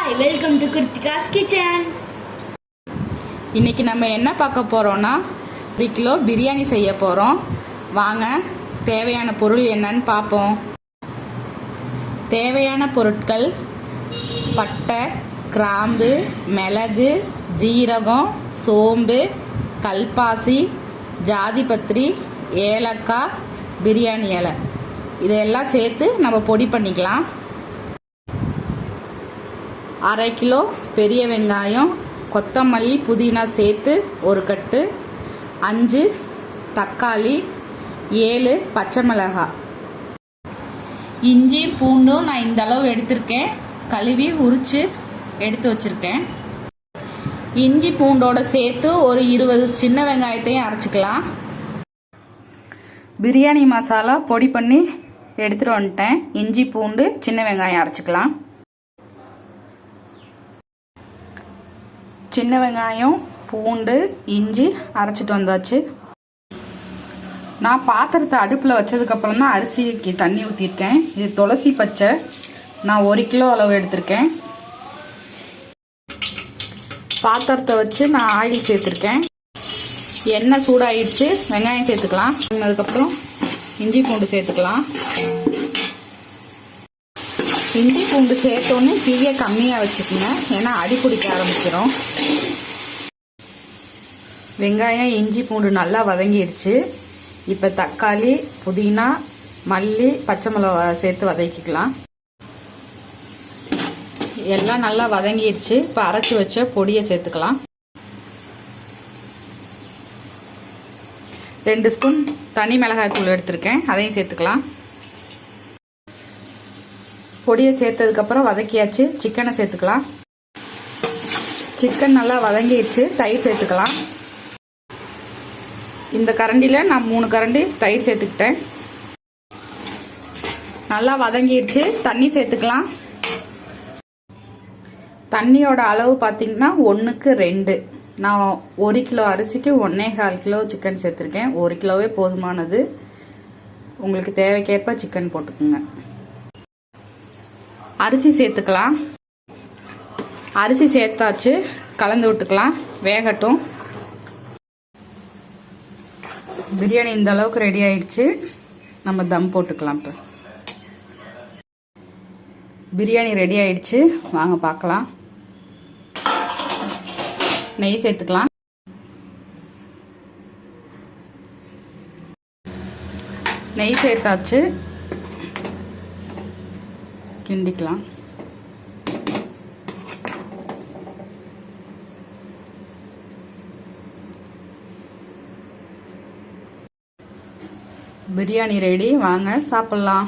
Hi, welcome to Kiruthika's kitchen. இன்னைக்கு நம்ம என்ன பார்க்க போகிறோன்னா 1 கிலோ பிரியாணி செய்ய போகிறோம். வாங்க தேவையான பொருள் என்னன்னு பார்ப்போம். தேவையான பொருட்கள்: பட்டை, கிராம்பு, மிளகு, ஜீரகம், சோம்பு, கல்பாசி, ஜாதிபத்திரி, ஏலக்காய், பிரியாணி இலை. இதையெல்லாம் சேர்த்து நம்ம பொடி பண்ணிக்கலாம். 1/2 கிலோ பெரிய வெங்காயம், கொத்தமல்லி, புதினா சேர்த்து 1 கட்டு, 5 தக்காளி, 7 பச்சை மிளகாய், இஞ்சி பூண்டும் நான் இந்த அளவு எடுத்திருக்கேன். கழுவி உரித்து எடுத்து வச்சுருக்கேன். இஞ்சி பூண்டோட சேர்த்து ஒரு 20 சின்ன வெங்காயத்தையும் அரைச்சிக்கலாம். பிரியாணி மசாலா பொடி பண்ணி எடுத்துகிட்டு வந்துட்டேன். இஞ்சி பூண்டு சின்ன வெங்காயம் அரைச்சிக்கலாம். சின்ன வெங்காயம், பூண்டு, இஞ்சி அரைச்சிட்டு வந்தாச்சு. நான் பாத்திரத்தை அடுப்பில் வச்சதுக்கப்புறம் தான் அரிசிக்கு தண்ணி ஊற்றிருக்கேன். இது துளசி பச்சை, நான் 1 கிலோ அளவு எடுத்திருக்கேன். பாத்திரத்தை வச்சு நான் ஆயில் சேர்த்துருக்கேன். எண்ணெய் சூடாகிடுச்சு. வெங்காயம் சேர்த்துக்கலாம். அதுக்கப்புறம் இஞ்சி பூண்டு சேர்த்துக்கலாம். இஞ்சி பூண்டு சேர்த்தோன்னே தீயை கம்மியாக வச்சுக்கோங்க, ஏன்னா அடி பிடிக்க ஆரம்பிச்சிடும். வெங்காயம், இஞ்சி பூண்டு நல்லா வதங்கிடுச்சு. இப்போ தக்காளி, புதினா, மல்லி, பச்சை மிளகா சேர்த்து வதக்கிக்கலாம். எல்லாம் நல்லா வதங்கிடுச்சு. இப்போ அரைச்சி வச்ச பொடியை சேர்த்துக்கலாம். 2 ஸ்பூன் தனி மிளகாய் தூள் எடுத்திருக்கேன், அதையும் சேர்த்துக்கலாம். பொடியை சேர்த்ததுக்கப்புறம் வதக்கியாச்சு. சிக்கனை சேர்த்துக்கலாம். சிக்கன் நல்லா வதங்கிடுச்சு. தயிர் சேர்த்துக்கலாம். இந்த கரண்டியில் நான் 3 கரண்டி தயிர் சேர்த்துக்கிட்டேன். நல்லா வதங்கிடுச்சு. தண்ணி சேர்த்துக்கலாம். தண்ணியோட அளவு பார்த்தீங்கன்னா 1க்கு 2. நான் 1 கிலோ அரிசிக்கு 1.25 கிலோ சிக்கன் சேர்த்துருக்கேன். 1 கிலோவே போதுமானது. உங்களுக்கு தேவைக்கேற்ப சிக்கன் போட்டுக்குங்க. அரிசி சேர்த்துக்கலாம். அரிசி சேர்த்தாச்சு. கலந்து விட்டுக்கலாம். வேகட்டும். பிரியாணி இந்த அளவுக்கு ரெடி ஆயிடுச்சு. நம்ம தம் போட்டுக்கலாம். இப்போ பிரியாணி ரெடி ஆயிடுச்சு. வாங்க பார்க்கலாம். நெய் சேர்த்துக்கலாம். நெய் சேர்த்தாச்சு. கிண்டிக்கலாம். பிரியாணி ரெடி. வாங்க சாப்பிடலாம்.